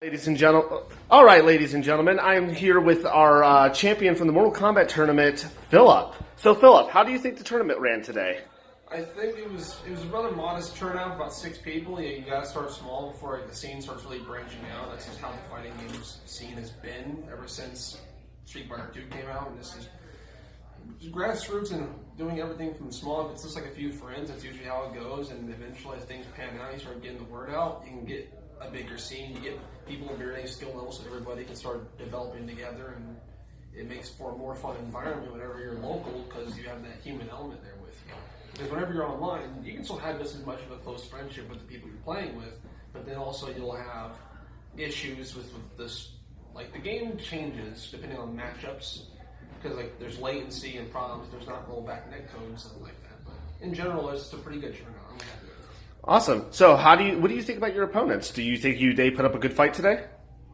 Ladies and gentlemen, all right, ladies and gentlemen, I am here with our champion from the Mortal Kombat tournament, Philip. So, Philip, how do you think the tournament ran today? I think it was a rather modest turnout, about 6 people. You gotta start small before the scene starts really branching out. That's just how the fighting games scene has been ever since Street Fighter 2 came out. And this is grassroots and doing everything from small. If it's just like a few friends, that's usually how it goes. And eventually, as things pan out, you start getting the word out. You can get a bigger scene. You get people of varying skill levels, so everybody can start developing together, and it makes for a more fun environment whenever you're local because you have that human element there with you. Because whenever you're online, you can still have just as much of a close friendship with the people you're playing with, but then also you'll have issues with this. Like, the game changes depending on matchups because like there's latency and problems. There's not rollback netcode and stuff like that. But in general, it's a pretty good turnout. I'm happy with it. Awesome. So, what do you think about your opponents? Do you think they put up a good fight today?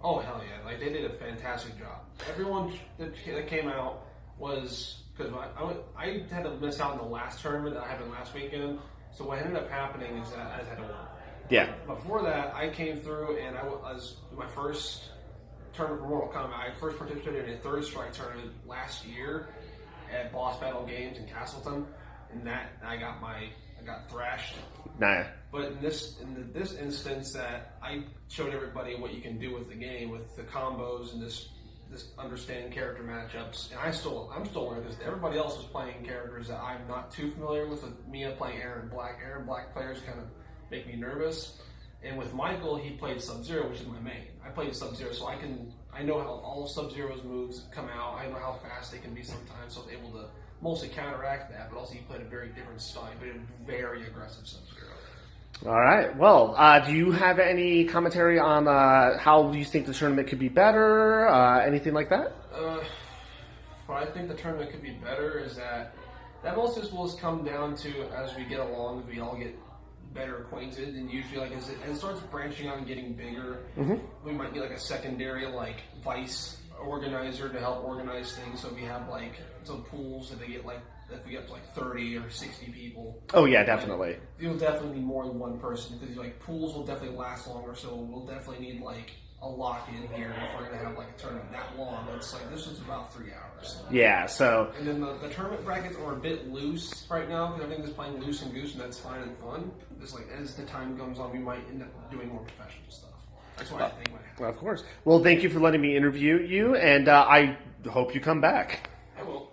Oh, hell yeah. Like, they did a fantastic job. Everyone that came out was, because I had to miss out in the last tournament that I happened last weekend. So what ended up happening is that I just had to win. Yeah. Before that, I came through and I was my first tournament for Mortal Kombat. I first participated in a Third Strike tournament last year at Boss Battle Games in Castleton, and that I got thrashed. Nah. But in this instance, that I showed everybody what you can do with the game, with the combos and this understanding character matchups. And I'm still learning because everybody else was playing characters that I'm not too familiar with. Mia playing Aaron Black. Aaron Black players kind of make me nervous. And with Michael, he played Sub-Zero, which is my main. I played Sub-Zero, so I know how all of Sub-Zero's moves come out. I know how fast they can be sometimes, so I was able to mostly counteract that. But also, he played a very different style. He played a very aggressive Sub-Zero. All right. Well, do you have any commentary on how you think the tournament could be better? Anything like that? What I think the tournament could be better is that most of this will come down to as we get along, as we all get better acquainted, and usually like as it starts branching out and getting bigger, we might get like a secondary like vice organizer to help organize things. So we have like some pools that they get like. If we get to like 30 or 60 people. Oh yeah, definitely. Like, you'll definitely need more than one person because like pools will definitely last longer. So we'll definitely need like a lock in here if we're gonna have like a tournament that long. It's like this is about 3 hours. Yeah. So. And then the tournament brackets are a bit loose right now because everything's playing loose and goose, and that's fine and fun. Just like as the time goes on, we might end up doing more professional stuff. That's what I think. Well, of course. Well, thank you for letting me interview you, and I hope you come back. I will.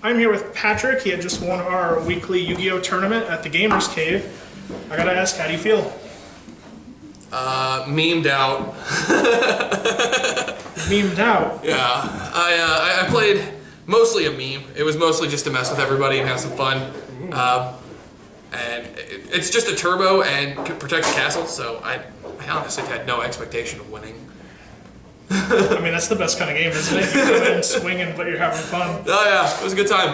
I'm here with Patrick. He had just won our weekly Yu-Gi-Oh! Tournament at the Gamers Cave. I gotta ask, how do you feel? Memed out. Memed out? Yeah. I played mostly a meme. It was mostly just to mess with everybody and have some fun. And it's just a turbo and protect the castle, so I honestly had no expectation of winning. I mean, that's the best kind of game, isn't it? You come in swinging, but you're having fun. Oh yeah, it was a good time.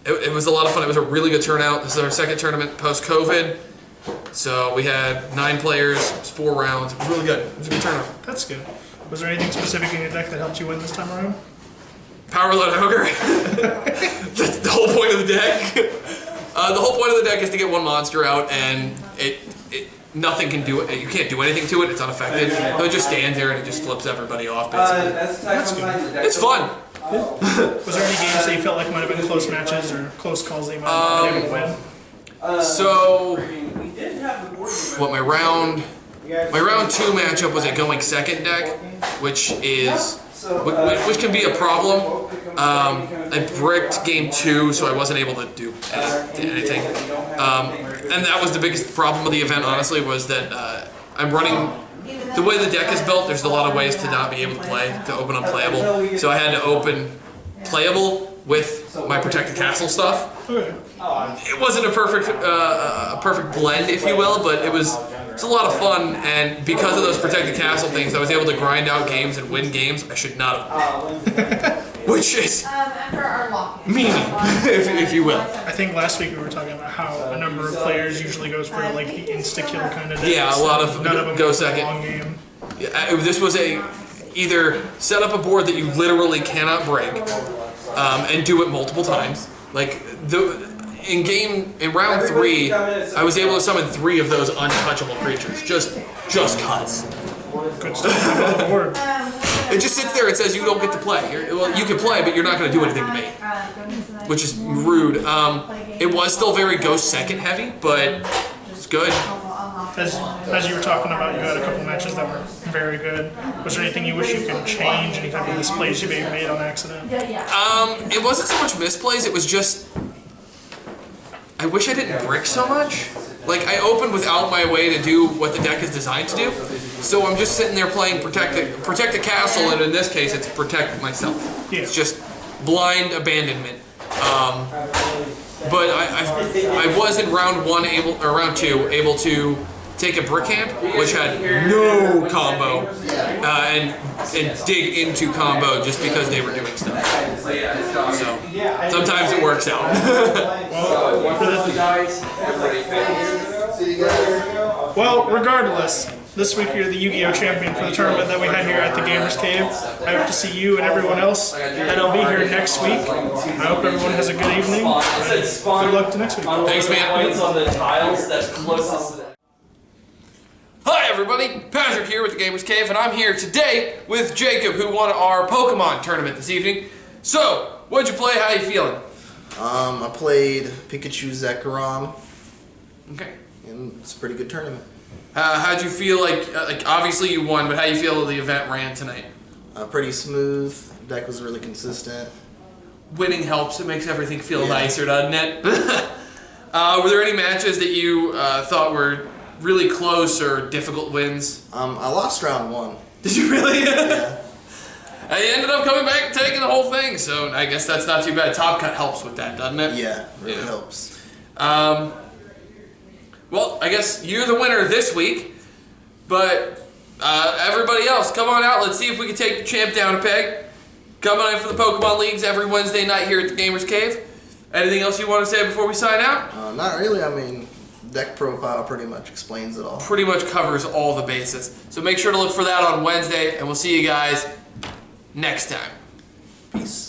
It was a lot of fun. It was a really good turnout. This is our second tournament post-COVID. So we had 9 players, it was 4 rounds. It was really good. It was a good turnout. That's good. Was there anything specific in your deck that helped you win this time around? Power Load Ogre. That's the whole point of the deck. The whole point of the deck is to get one monster out, and nothing can do it. You can't do anything to it. It's unaffected. So it just stands there and it just flips everybody off, basically. That's good. It's fun. Was there any games that you felt like might have been close matches or close calls that you might have been able to win? So, what my round 2 matchup was a going second deck, which can be a problem. I bricked game 2, so I wasn't able to do anything. And that was the biggest problem of the event, honestly, was that I'm running... The way the deck is built, there's a lot of ways to not be able to play, to open unplayable. So I had to open playable with my Protected Castle stuff. It wasn't a perfect blend, if you will, but it's a lot of fun, and because of those Protected Castle things, I was able to grind out games and win games I should not have. Which is mean, if you will. I think last week we were talking about how a number of players usually goes for like the insta-kill kind of decks. Yeah, a lot of none of them go second. Long game. Yeah, this was either set up a board that you literally cannot break and do it multiple times. Like in round 3, I was able to summon 3 of those untouchable creatures. Just cuz. Good stuff on the board. It just sits there and says you don't get to play. Well, you can play, but you're not going to do anything to me, which is rude. It was still very Ghost second heavy, but it's good. As you were talking about, you had a couple matches that were very good. Was there anything you wish you could change? Any type of misplays you may have made on accident? It wasn't so much misplays. It was just I wish I didn't brick so much. Like, I opened without my way to do what the deck is designed to do. So I'm just sitting there playing protect the castle, and in this case, it's protect myself. Yeah. It's just blind abandonment. But I was in round 1 round 2 able to take a brick hand, which had no combo, and dig into combo just because they were doing stuff. So sometimes it works out. Well, regardless, this week you're the Yu-Gi-Oh! Champion for the tournament that we had here at the Gamers Cave. I hope to see you and everyone else that'll be here next week. I hope everyone has a good evening. Good luck to next week. Thanks, man. On the tiles that's closest to that. Hi everybody, Patrick here with the Gamers Cave, and I'm here today with Jacob, who won our Pokemon tournament this evening. So, what'd you play? How you feeling? I played Pikachu Zekrom, Okay. and it's a pretty good tournament. How'd you feel like obviously you won, but how you feel the event ran tonight? Pretty smooth. Deck was really consistent. Winning helps, it makes everything feel Yeah. nicer, doesn't it? Were there any matches that you thought were really close or difficult wins? I lost round 1. Did you really? Yeah. I ended up coming back and taking the whole thing, so I guess that's not too bad. Top Cut helps with that, doesn't it? Yeah, really Yeah. helps. Well, I guess you're the winner this week, but everybody else, come on out. Let's see if we can take the champ down a peg. Come on in for the Pokemon Leagues every Wednesday night here at the Gamers Cave. Anything else you want to say before we sign out? Not really. I mean, deck profile pretty much explains it all. Pretty much covers all the bases. So make sure to look for that on Wednesday, and we'll see you guys next time. Peace.